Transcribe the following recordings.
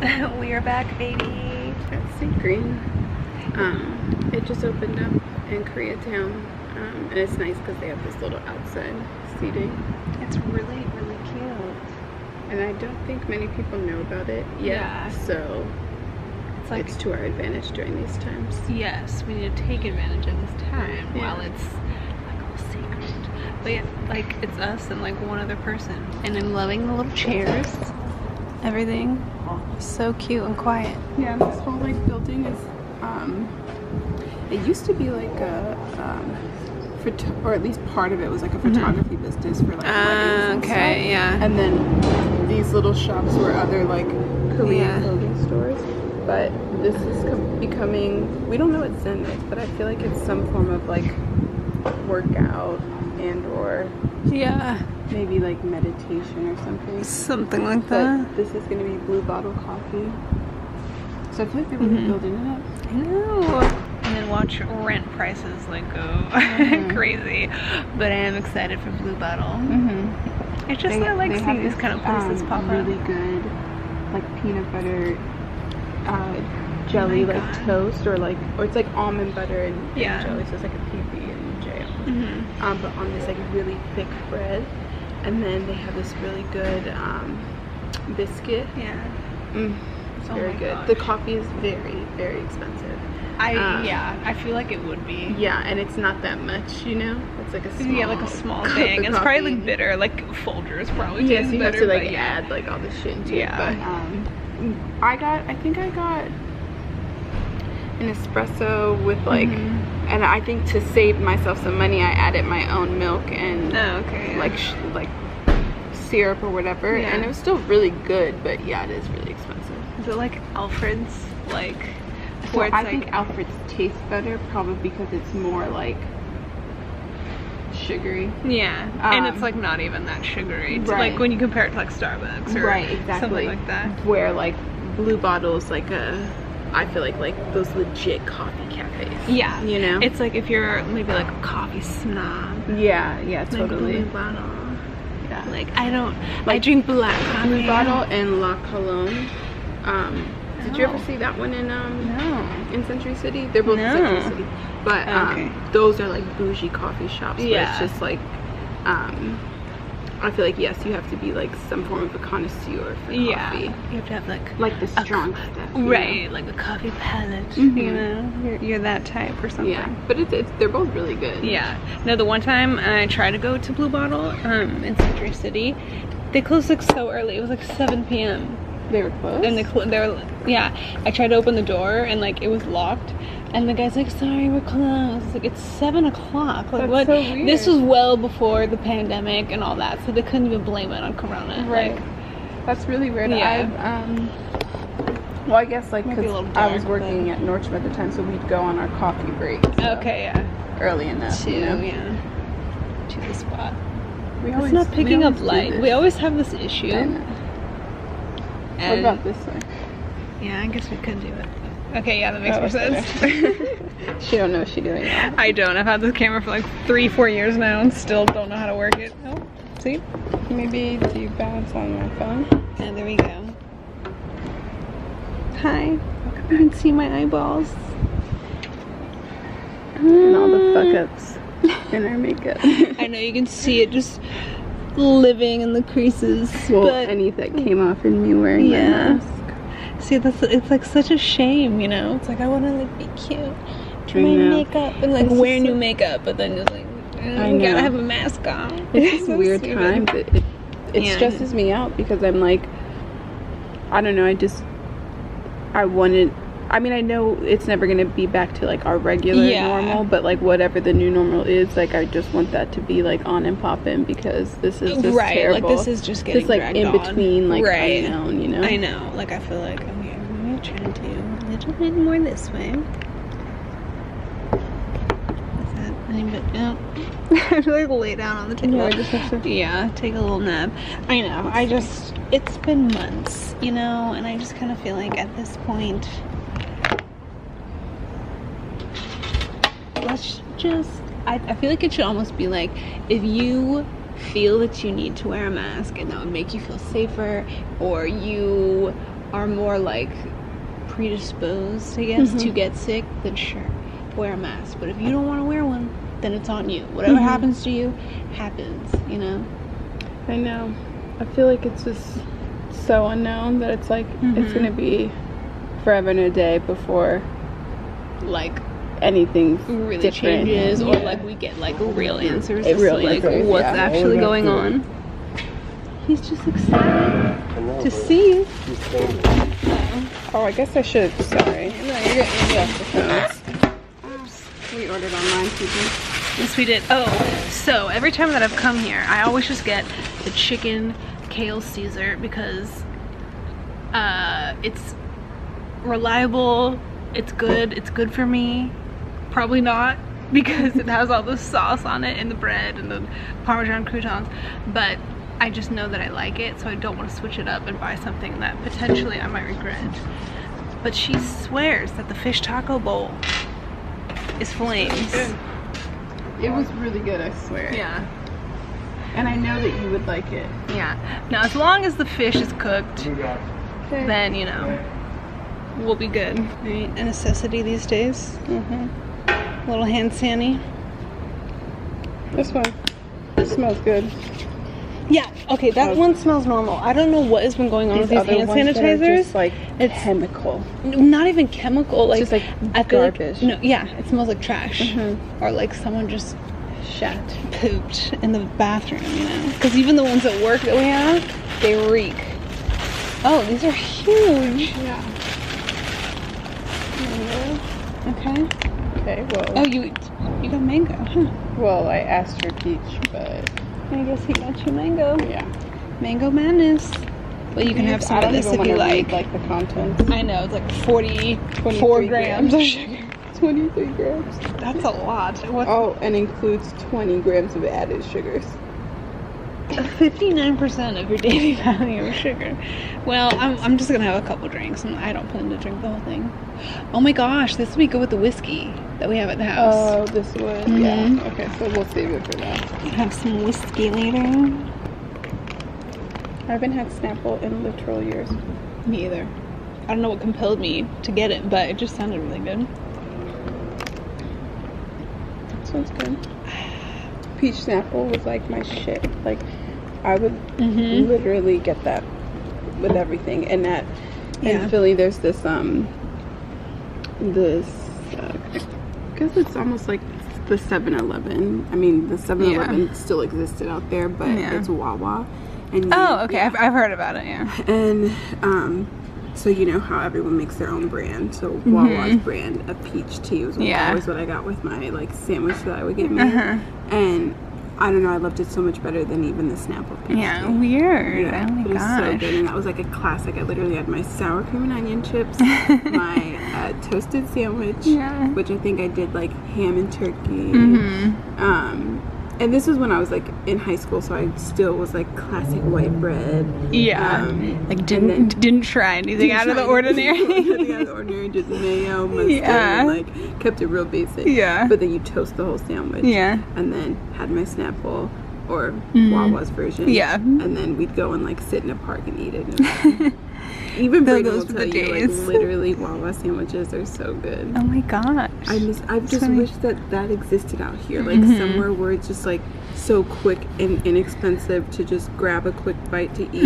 We are back, baby. At St. Green. It just opened up in Koreatown. And it's nice because they have this little outside seating. It's really, really cute. And I don't think many people know about it yet. Yeah. So it's to our advantage during these times. Yes, we need to take advantage of this time while it's like all secret. But yeah, like it's us and like one other person. And I'm loving the little chairs. Everything so cute and quiet. Yeah, this whole like building is it used to be like a or at least part of it was like a photography business for like weddings and stuff. Yeah. And then these little shops were other like Korean clothing stores. But this is becoming, we don't know what Zen is, but I feel like it's some form of like workout and or maybe like meditation or something. Something like that. But this is going to be Blue Bottle Coffee. So I feel like they're really building it up. I know. And then watch rent prices like go crazy. But I am excited for Blue Bottle. It's just I like seeing these kind of places pop up. Really good like peanut butter jelly like toast or it's like almond butter and jelly, so it's like a PB and J. But on this like really thick bread, and then they have this really good biscuit. It's very good. Gosh. The coffee is very, very expensive. I feel like it would be. Yeah, and it's not that much, you know. It's like a small thing. It's probably like bitter, like Folgers probably. Yes, you have to like add like all the shit into it. But I think I got an espresso with like, and I think to save myself some money, I added my own milk and like syrup or whatever, and it was still really good. But yeah, it is really expensive. Is it like Alfred's like? So I think Alfred's tastes better probably because it's more like sugary. Yeah, and it's like not even that sugary. Right. Like when you compare it to like Starbucks or something like that. Where like Blue Bottle's like I feel like those legit coffee cafes. Yeah, you know. It's like if you're maybe like a coffee snob. Yeah, totally. Blue Bottle. Yeah. Like I drink black coffee. Blue Bottle and La Colombe. Did you ever see that one in in Century City? They're both in Century City. But those are like bougie coffee shops where it's just like I feel like you have to be like some form of a connoisseur for coffee. You have to have like the strong stuff. Right, like a coffee palate. You know, you're that type or something. Yeah, but they're both really good. Yeah. No, the one time I tried to go to Blue Bottle in Century City, they closed like so early. It was like 7 p.m. They were closed? And they were, I tried to open the door and like it was locked. And the guy's like, sorry, we're closed. It's like, it's 7 o'clock. Like, that's what? So weird. This was well before the pandemic and all that, so they couldn't even blame it on Corona. Right. Like, that's really weird. Yeah. Well, I guess like because I was working at Nordstrom at the time, so we'd go on our coffee breaks. Okay, yeah. Early enough. To the spot. It's not picking picking up light. We always have this issue. What about this way? Yeah, I guess we could do it. Okay, yeah, that makes more sense. She don't know what she's doing now. I don't. I've had this camera for like 3-4 years now and still don't know how to work it. Oh, see? Maybe do you balance on my phone? And there we go. Hi. You can see my eyeballs. And all the fuck-ups in our makeup. I know, you can see it just living in the creases. Well, but any that came off in me wearing my mask. See, it's like such a shame, you know? It's like I want to like be cute, do my makeup, and like wear new makeup, but then just like, you gotta have a mask on. It's just weird times. It stresses me out because I'm like, I don't know, I mean, I know it's never gonna be back to like our regular normal, but like whatever the new normal is, like I just want that to be like on and popping because this is just terrible. Like this is just getting like in between, like unknown, you know. I know. Like I feel like I'm gonna try to do a little bit more this way. Is that any bit? No. I have to like lay down on the table. I just have to. Take a little nap. I know. It's been months, you know, and I just kind of feel like at this point. Let's just, I feel like it should almost be like, if you feel that you need to wear a mask and that would make you feel safer, or you are more like predisposed, I guess, to get sick, then sure, wear a mask. But if you don't want to wear one, then it's on you. Whatever happens to you, happens, you know? I know. I feel like it's just so unknown that it's like, it's going to be forever and a day before, like, anything really different changes, or like we get like real answers as real to like answers, what's actually going on. He's just excited to see you. Oh, I guess I should. Sorry. No, you're good. We ordered online, people. Yes, we did. Oh, so every time that I've come here, I always just get the chicken kale Caesar because it's reliable, it's good for me. Probably not, because it has all the sauce on it and the bread and the Parmesan croutons, but I just know that I like it, so I don't want to switch it up and buy something that potentially I might regret. But she swears that the fish taco bowl is flames. It was really good, I swear. Yeah. And I know that you would like it. Yeah. Now, as long as the fish is cooked, then, you know, we'll be good. Right? A necessity these days. A little hand sanitizer. This one. This smells good. Yeah, okay, that one smells normal. I don't know what has been going on with these hand sanitizers. Just like it's chemical. Not even chemical, like, just like garbage. Like, no, yeah, it smells like trash. Or like someone just pooped in the bathroom, you know? Because even the ones at work that we have, they reek. Oh, these are huge. Yeah. Okay. Okay, well. Oh, you got mango, huh? Well, I asked for peach, but I guess he got you mango. yeah. Mango madness. Well, you can have some of this if you like. Like the contents. I know, it's like 24 grams of sugar. 23 grams. That's a lot. What? Oh, and includes 20 grams of added sugars. 59% of your daily value of sugar. Well, I'm just gonna have a couple drinks, and I don't plan to drink the whole thing. Oh my gosh, this would be good with the whiskey that we have at the house. Oh, this would? Yeah. Okay, so we'll save it for that. Have some whiskey later. I haven't had Snapple in literal years. Me either. I don't know what compelled me to get it, but it just sounded really good. That sounds good. Peach Snapple was like my shit. Like, I would literally get that with everything. And that in Philly, there's this because it's almost like the 7-Eleven. I mean, the 7-Eleven still existed out there, but it's Wawa. And okay, I've heard about it. Yeah. And so you know how everyone makes their own brand. So Wawa's brand of peach tea was always what I got with my like sandwich that I would get made. And I don't know, I loved it so much better than even the Snapple peach tea. Weird. Yeah, oh my it was gosh. so good, and that was like a classic. I literally had my sour cream and onion chips, my toasted sandwich, which I think I did like ham and turkey. And this was when I was like in high school, so I still was like classic white bread. Yeah. Like didn't try anything out of the ordinary. Nothing out of the ordinary, just mayo, mustard, and like kept it real basic. Yeah. But then you toast the whole sandwich. Yeah. And then had my Snapple or Wawa's version. Yeah. And then we'd go and like sit in a park and eat it. Even Brey will tell you, like, literally Wawa sandwiches are so good. Oh my gosh. I just wish that existed out here. Like somewhere where it's just like so quick and inexpensive to just grab a quick bite to eat.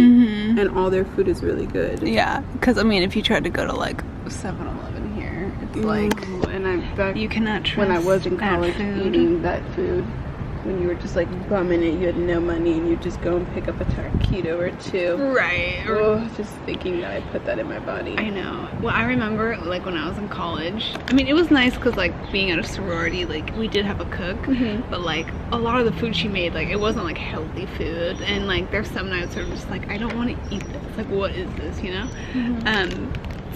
And all their food is really good. Yeah. Because I mean, if you tried to go to like 7-Eleven here, it's like, and you cannot trust when I was in college eating that food. When you were just like bumming it, you had no money, and you just go and pick up a taquito or two. Right. Oh, just thinking that I put that in my body. I know. Well, I remember like when I was in college. I mean, it was nice because like being at a sorority, like we did have a cook, but like a lot of the food she made, like it wasn't like healthy food, and like there's some nights where I'm just like, I don't want to eat this. Like, what is this? You know?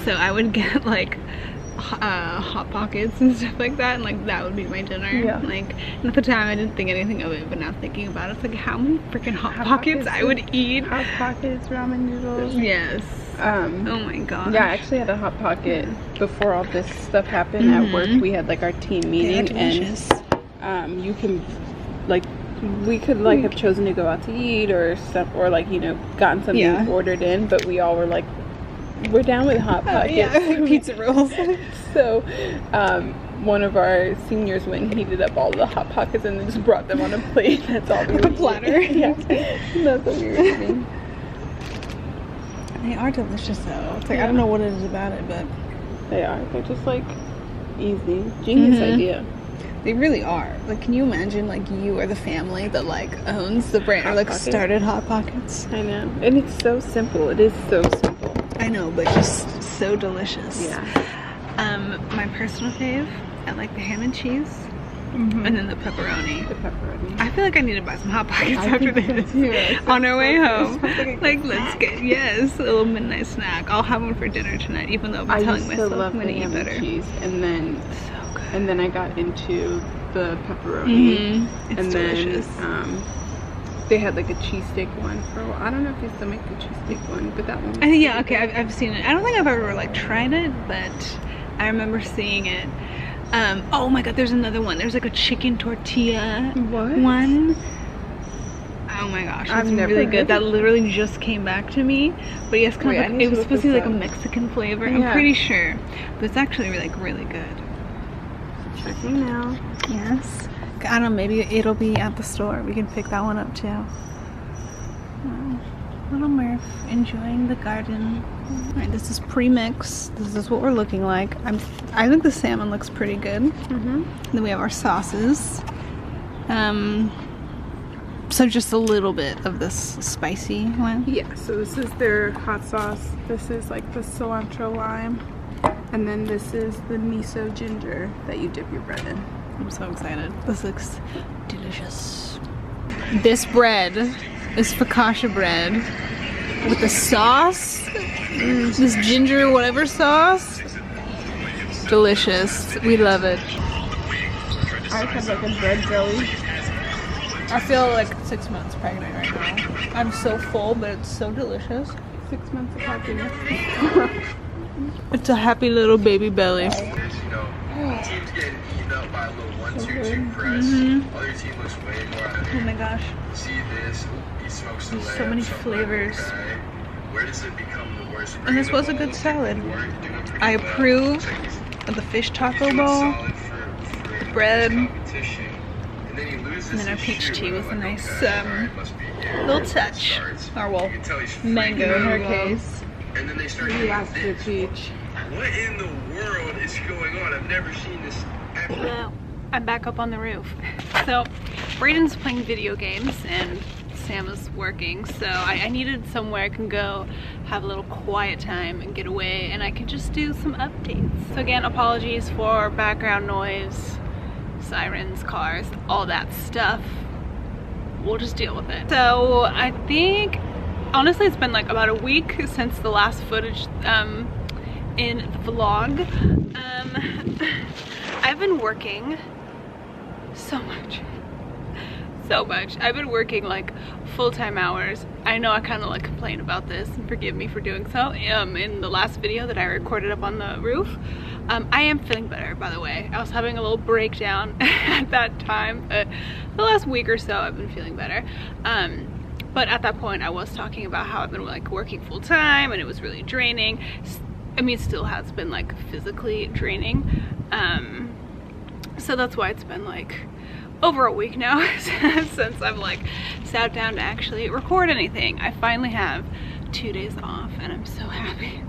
So I would get like Hot Pockets and stuff like that, and like that would be my dinner. Like, and at the time I didn't think anything of it, but now thinking about it, it's like how many freaking Hot Pockets I would eat. Hot Pockets, ramen noodles. Yes. Oh my god. Yeah, I actually had a Hot Pocket before all this stuff happened. At work we had like our team meeting, and you can like we could like have chosen to go out to eat or stuff, or like, you know, gotten something ordered in, but we all were like we're down with Hot Pockets. Yeah, pizza rolls. So, one of our seniors went and heated up all the Hot Pockets and then just brought them on a plate. That's all we were eating. Platter. Yeah, that's what we were eating. They are delicious though. It's like, I don't know what it is about it, but they are. They're just like easy. Genius idea. They really are. Like, can you imagine, like, you are the family that, like, owns the brand or, like, started Hot Pockets? I know. And it's so simple. It is so simple. I know, but just so delicious. Yeah. My personal fave, I like the ham and cheese. And then the pepperoni. I feel like I need to buy some Hot Pockets after this. On our way home. Like, let's get, a little midnight snack. I'll have one for dinner tonight, even though I'm telling myself I'm going to eat better. Cheese, and then and then I got into the pepperoni. It's delicious. Then they had like a cheesesteak one for a while. I don't know if they still make the cheesesteak one, but that one. Yeah, okay, I've seen it. I don't think I've ever like tried it, but I remember seeing it. Oh my god, there's another one. There's like a chicken tortilla one. Oh my gosh, it's really good. That literally just came back to me. But yes, it was supposed to be like a Mexican flavor. I'm pretty sure, but it's actually really good. Checking now. Yes. I don't know, maybe it'll be at the store. We can pick that one up too. Oh, little Murph enjoying the garden. Alright, this is pre-mixed. This is what we're looking like. I think the salmon looks pretty good. Then we have our sauces. So just a little bit of this spicy one. Yeah, so this is their hot sauce. This is like the cilantro lime. And then this is the miso ginger that you dip your bread in. I'm so excited. This looks delicious. This bread is focaccia bread with the sauce. This ginger whatever sauce. Delicious. We love it. I have like a bread jelly. I feel like 6 months pregnant right now. I'm so full, but it's so delicious. 6 months of happiness. It's a happy little baby belly. Teams getting eaten up by a little 1-2-2 press. Other team looks way more out of it. Oh my gosh. See this? He smokes the There's so many flavors. Where does it become the worst? And this was a good salad. I approve of the fish taco bowl, bread, and then our peach tea with a nice little touch. Or well, mango in her case. And then they start the peach. What in the world is going on? I've never seen this ever. Well, I'm back up on the roof. So Braden's playing video games and Sam is working, so I needed somewhere I can go have a little quiet time and get away, and I can just do some updates. So again, apologies for background noise, sirens, cars, all that stuff. We'll just deal with it. So I think honestly it's been like about a week since the last footage in the vlog. I've been working so much. I've been working like full-time hours. I know I kind of like complain about this, and forgive me for doing so. In the last video that I recorded up on the roof, I am feeling better, by the way. I was having a little breakdown at that time. The last week or so I've been feeling better. But at that point I was talking about how I've been like working full-time and it was really draining. I mean, it still has been like physically draining. So that's why it's been like over a week now since I've like sat down to actually record anything. I finally have 2 days off and I'm so happy.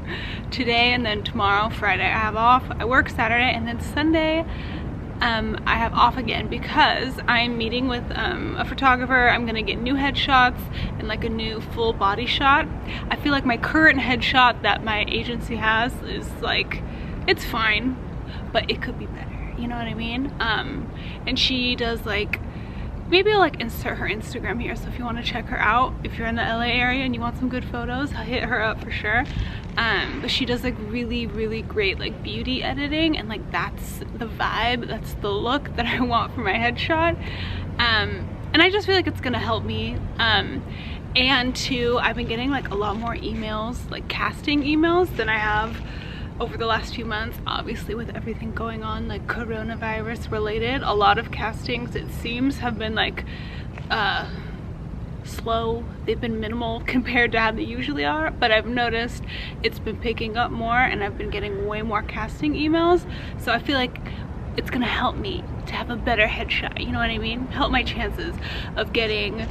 Today and then tomorrow, Friday, I have off. I work Saturday, and then Sunday I have off again because I'm meeting with a photographer. I'm gonna get new headshots and like a new full body shot. I feel like my current headshot that my agency has is like, it's fine, but it could be better. You know what I mean? And she does like, maybe I'll like insert her Instagram here, so if you want to check her out, if you're in the LA area and you want some good photos, I'll hit her up for sure. But she does like really great like beauty editing, and like that's the vibe, that's the look that I want for my headshot. And I just feel like it's gonna help me. And two, I've been getting like a lot more emails, like casting emails, than I have over the last few months. Obviously with everything going on like coronavirus related, a lot of castings, it seems, have been like slow, they've been minimal compared to how they usually are, but I've noticed it's been picking up more and I've been getting way more casting emails. So I feel like it's gonna help me to have a better headshot, you know what I mean? Help my chances of getting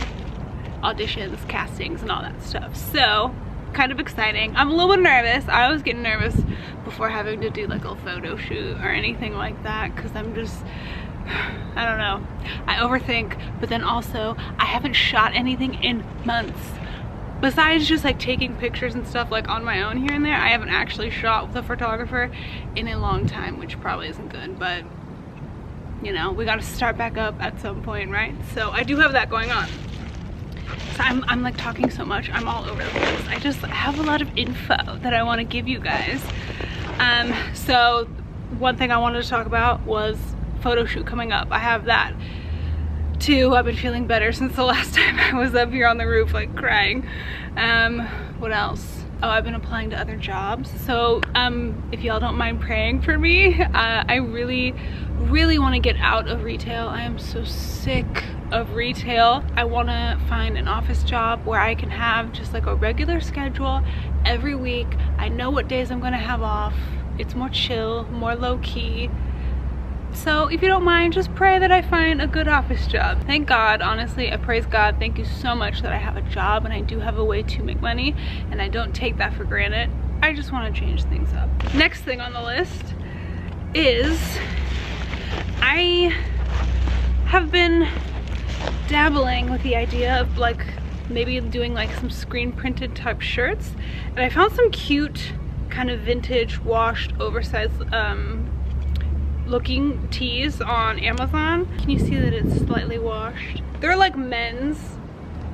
auditions, castings, and all that stuff. So kind of exciting. I'm a little bit nervous. I always get nervous before having to do like a photo shoot or anything like that, because I'm just, I don't know, I overthink. But then also I haven't shot anything in months. Besides just like taking pictures and stuff like on my own here and there, I haven't actually shot with a photographer in a long time, which probably isn't good, but you know, we got to start back up at some point, right? So I do have that going on. So I'm like talking so much, I'm all over the place. I just have a lot of info that I want to give you guys. So one thing I wanted to talk about was photo shoot coming up. I have that. 2, I've been feeling better since the last time I was up here on the roof like crying. What else? Oh, I've been applying to other jobs. So if y'all don't mind praying for me, I really want to get out of retail. I am so sick of retail. I want to find an office job where I can have just like a regular schedule every week. I know what days I'm going to have off. It's more chill, more low-key. So if you don't mind, just pray that I find a good office job. Thank God, honestly, I praise God. Thank you so much that I have a job and I do have a way to make money, and I don't take that for granted. I just want to change things up. Next thing on the list is I have been dabbling with the idea of like maybe doing like some screen printed type shirts, and I found some cute kind of vintage washed oversized looking tees on Amazon. Can you see that it's slightly washed? They're like men's,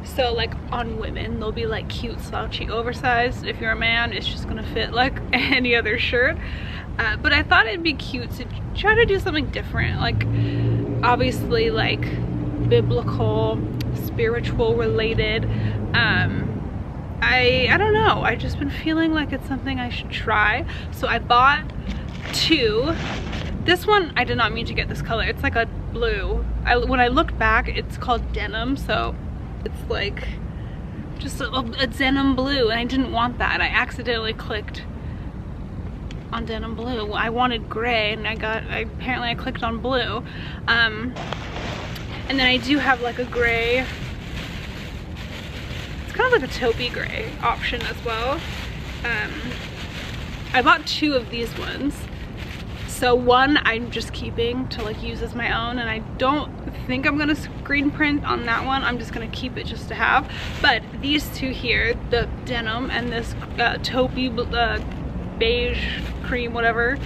so like on women they'll be like cute slouchy oversized. If you're a man, it's just gonna fit like any other shirt, but I thought it'd be cute to try to do something different, like obviously like biblical, spiritual related. I don't know, I've just been feeling like it's something I should try, so I bought 2. This one, I did not mean to get this color. It's like a blue. When I looked back, it's called denim, so it's like just a denim blue, and I didn't want that. I accidentally clicked on denim blue. I wanted gray, and apparently I clicked on blue. And then I do have like a gray, it's kind of like a taupey gray option as well. I bought 2 of these ones. So one I'm just keeping to like use as my own, and I don't think I'm gonna screen print on that one. I'm just gonna keep it just to have. But these 2 here, the denim and this taupey beige cream, whatever,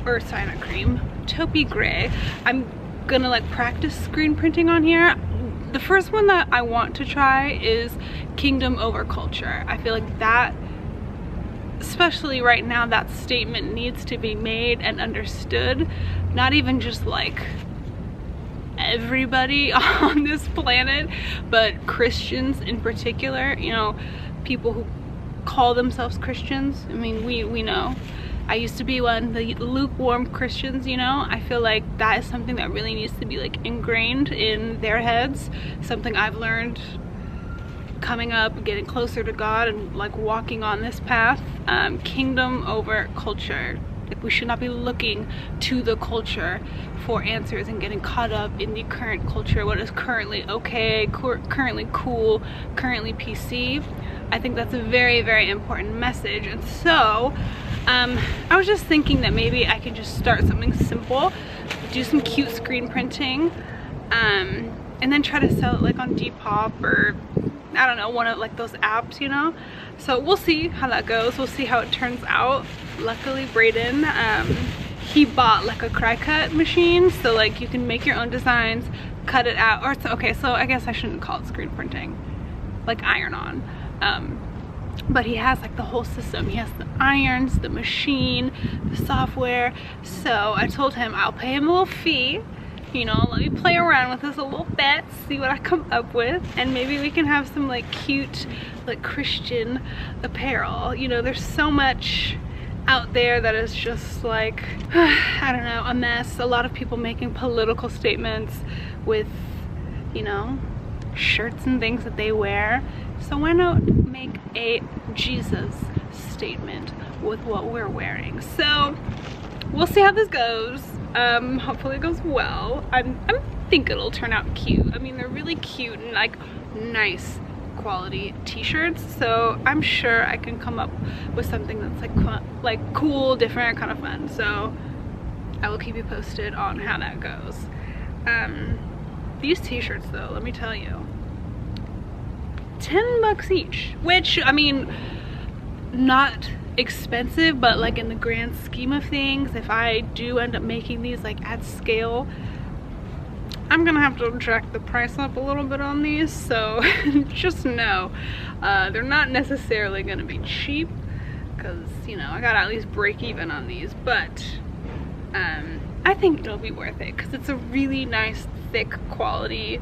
or sorry, not cream, taupey gray, I'm gonna like practice screen printing on here. The first one that I want to try is Kingdom over Culture. I feel like that, especially right now, that statement needs to be made and understood. Not even just like everybody on this planet, but Christians in particular, you know, people who call themselves Christians. I mean, we know. I used to be one, the lukewarm Christians, you know. I feel like that is something that really needs to be like ingrained in their heads. Something I've learned coming up, getting closer to God and like walking on this path. Kingdom over culture. Like, we should not be looking to the culture for answers and getting caught up in the current culture, what is currently okay, currently cool, currently PC. I think that's a very, very important message. And so I was just thinking that maybe I could just start something simple, do some cute screen printing, and then try to sell it like on Depop or I don't know, one of like those apps, you know. So we'll see how that goes. We'll see how it turns out. Luckily Brayden, he bought like a cry cut machine, so like you can make your own designs, cut it out, or okay, so I guess I shouldn't call it screen printing, like iron on. But he has like the whole system. He has the irons, the machine, the software. So I told him I'll pay him a little fee, you know, let me play around with this a little bit, see what I come up with, and maybe we can have some like cute like Christian apparel. You know, there's so much out there that is just like I don't know, a mess. A lot of people making political statements with, you know, shirts and things that they wear. So why not make a Jesus statement with what we're wearing? So we'll see how this goes. Hopefully it goes well. I think it'll turn out cute. I mean, they're really cute and like nice quality t-shirts, so I'm sure I can come up with something that's like cool, different, kind of fun. So I will keep you posted on how that goes. These t-shirts though, let me tell you, $10 each, which, I mean, not expensive, but like in the grand scheme of things, if I do end up making these like at scale, I'm gonna have to jack the price up a little bit on these. So just know they're not necessarily gonna be cheap, because, you know, I gotta at least break even on these, but I think it'll be worth it because it's a really nice thick quality,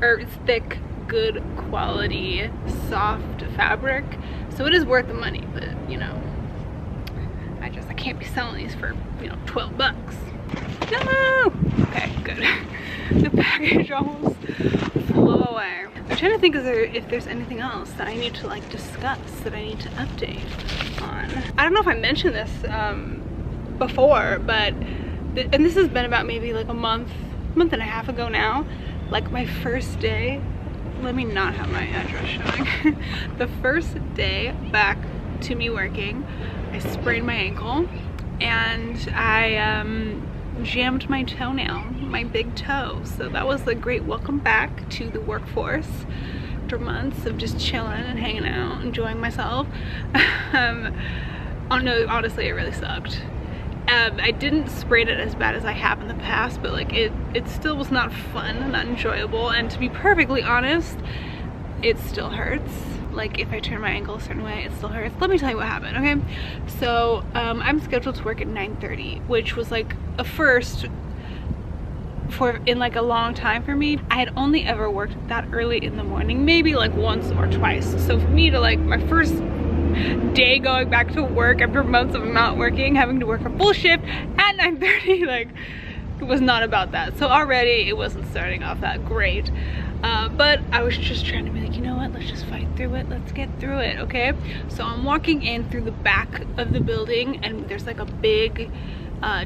or it's thick, good quality, soft fabric, so it is worth the money. But, you know, I can't be selling these for, you know, $12. No! Okay, good. The package almost flew away. I'm trying to think if there's anything else that I need to like discuss, that I need to update on. I don't know if I mentioned this before, but and this has been about maybe like a month and a half ago now. Like my first day, let me not have my address showing. The first day back to me working, I sprained my ankle and I jammed my toenail, my big toe. So that was a great welcome back to the workforce after months of just chilling and hanging out, enjoying myself. Oh no, honestly, it really sucked. I didn't sprain it as bad as I have in the past, but like it still was not fun, not enjoyable, and to be perfectly honest, it still hurts. Like if I turn my ankle a certain way, it still hurts. Let me tell you what happened, okay? So I'm scheduled to work at 9:30, which was like a first in like a long time for me. I had only ever worked that early in the morning, maybe like once or twice. So for me to like my first day going back to work after months of not working, having to work a full shift at 9:30, like it was not about that. So already it wasn't starting off that great. But I was just trying to be like, you know what, let's just fight through it, let's get through it, okay? So I'm walking in through the back of the building, and there's like a big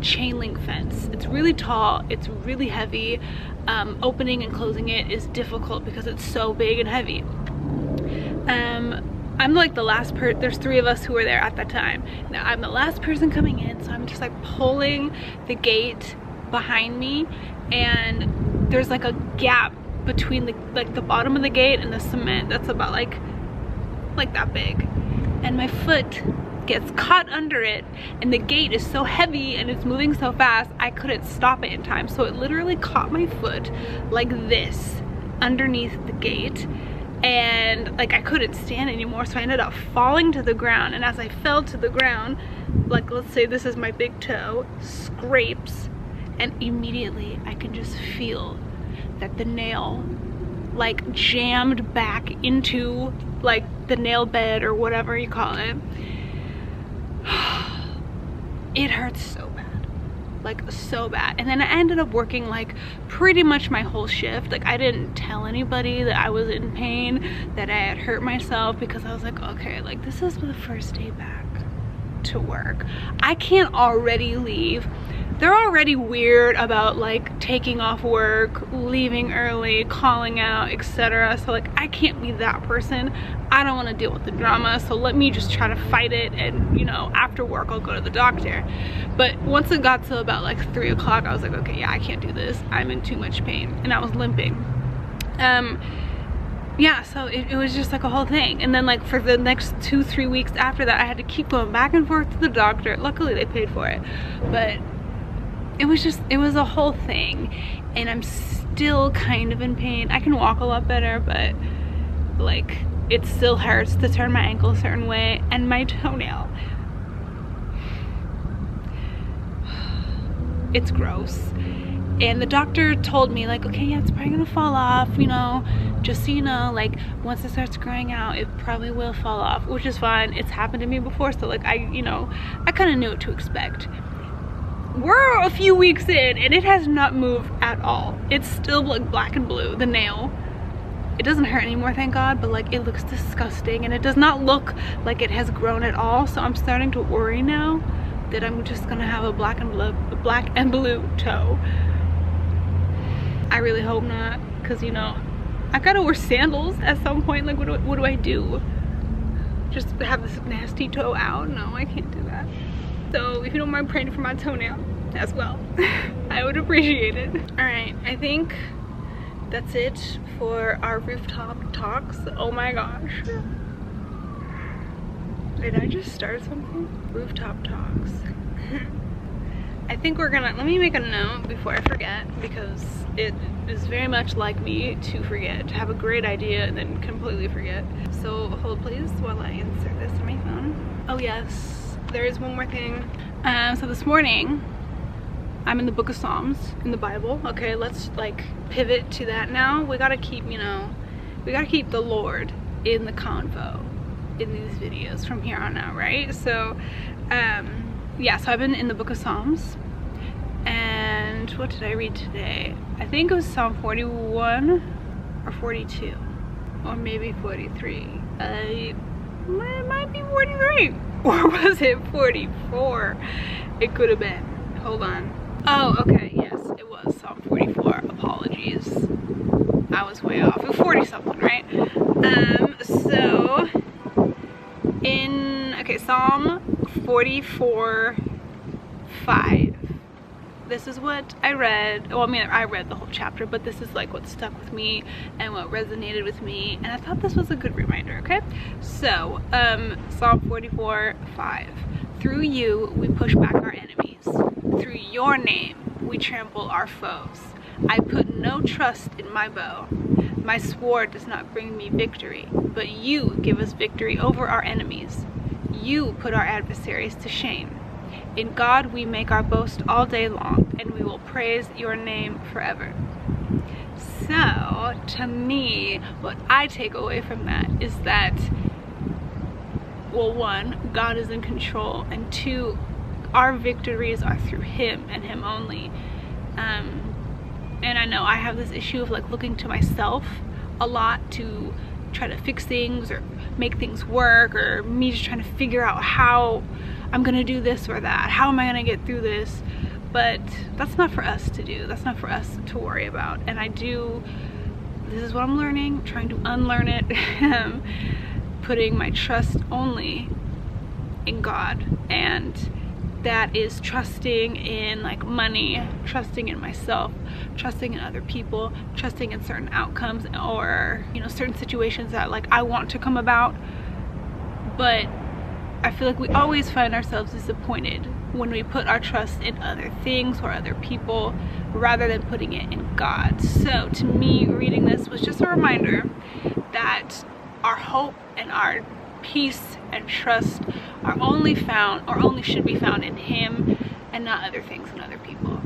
chain link fence. It's really tall, it's really heavy. Opening and closing it is difficult because it's so big and heavy. I'm like the last there's 3 of us who were there at that time. Now I'm the last person coming in, so I'm just like pulling the gate behind me, and there's like a gap between the bottom of the gate and the cement that's about like that big, and my foot gets caught under it, and the gate is so heavy and it's moving so fast I couldn't stop it in time, so it literally caught my foot like this underneath the gate, and like I couldn't stand anymore, so I ended up falling to the ground. And as I fell to the ground, like let's say this is my big toe, scrapes, and immediately I can just feel that the nail like jammed back into like the nail bed or whatever you call it. It hurts so bad, like so bad. And then I ended up working like pretty much my whole shift. Like I didn't tell anybody that I was in pain, that I had hurt myself, because I was like, okay, like this is the first day back to work, I can't already leave. They're already weird about like taking off work, leaving early, calling out, etc. So like I can't be that person. I don't want to deal with the drama, so let me just try to fight it, and you know, after work I'll go to the doctor. But once it got to about like 3 o'clock, I was like, okay, yeah, I can't do this, I'm in too much pain, and I was limping. Yeah, so it was just like a whole thing. And then like for the next 2-3 weeks after that, I had to keep going back and forth to the doctor. Luckily they paid for it, but it was a whole thing, and I'm still kind of in pain. I can walk a lot better, but like it still hurts to turn my ankle a certain way, and my toenail, it's gross. And the doctor told me like, okay, yeah, it's probably gonna fall off, you know, just so you know, like once it starts growing out, it probably will fall off, which is fine. It's happened to me before, so like I kind of knew what to expect. We're a few weeks in and it has not moved at all. It's still like black and blue, the nail. It doesn't hurt anymore, thank God, but like it looks disgusting and it does not look like it has grown at all. So I'm starting to worry now that I'm just gonna have a black and blue toe. I really hope not, because you know, I gotta wear sandals at some point. Like what do I do? Just have this nasty toe out? No, I can't do that. So if you don't mind praying for my toenail as well, I would appreciate it. All right, I think that's it for our rooftop talks. Oh my gosh. Did I just start something? Rooftop talks. I think we're gonna, let me make a note before I forget, because it is very much like me to forget, to have a great idea and then completely forget. So hold please while I insert this in my phone. Oh yes, there is one more thing. So this morning, I'm in the book of Psalms in the Bible. Okay, let's like pivot to that now. We gotta keep, you know, we gotta keep the Lord in the convo in these videos from here on out, right? So yeah, so I've been in the book of Psalms, and what did I read today? I think it was Psalm 41 or 42, or maybe 43. It might be 43, or was it 44? It could have been. Hold on. Oh, okay, yes, it was Psalm 44. Apologies, I was way off. It was 40 something, right? So in, okay, Psalm 44:5. This is what I read. Well, I mean, I read the whole chapter, but this is like what stuck with me and what resonated with me, and I thought this was a good reminder. Okay, so Psalm 44:5. Through you we push back our enemies. Through your name we trample our foes. I put no trust in my bow. My sword does not bring me victory, but you give us victory over our enemies. You put our adversaries to shame. In God we make our boast all day long, and we will praise your name forever. So, to me, what I take away from that is that, well, one, God is in control, and two, our victories are through Him and Him only. And I know I have this issue of like looking to myself a lot to try to fix things or make things work, or me just trying to figure out how I'm gonna do this or that. How am I gonna get through this? But that's not for us to do. That's not for us to worry about. And this is what I'm learning, trying to unlearn it, putting my trust only in God. And that is trusting in like money, trusting in myself, trusting in other people, trusting in certain outcomes, or you know, certain situations that like I want to come about. But I feel like we always find ourselves disappointed when we put our trust in other things or other people rather than putting it in God. So to me, reading this was just a reminder that our hope and our peace and trust are only found, or only should be found, in Him and not other things and other people.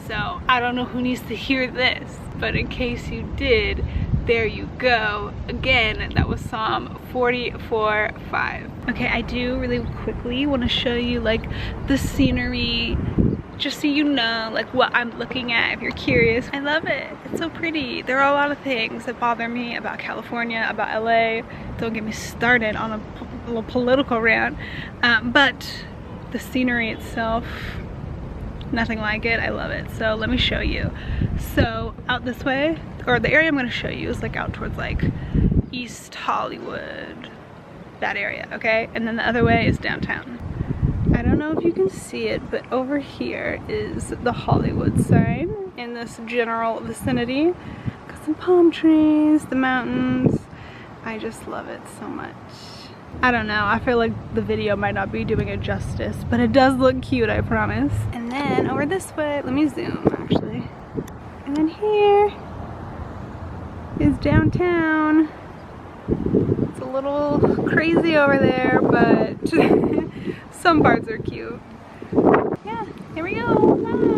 So I don't know who needs to hear this, but in case you did, there you go. Again, that was Psalm 44:5. Okay, I do really quickly want to show you like the scenery, just so you know like what I'm looking at if you're curious. I love it. It's so pretty. There are a lot of things that bother me about California, about LA. Don't get me started on a little political rant, but the scenery itself, nothing like it. I love it. So let me show you. So out this way, or the area I'm going to show you is like out towards like East Hollywood, that area, okay? And then the other way is downtown. I don't know if you can see it, but over here is the Hollywood sign in this general vicinity. Got some palm trees, the mountains. I just love it so much. I don't know, I feel like the video might not be doing it justice, but it does look cute, I promise. And then over this way, let me zoom actually. And then here is downtown. It's a little crazy over there, but some parts are cute. Yeah, here we go. Bye.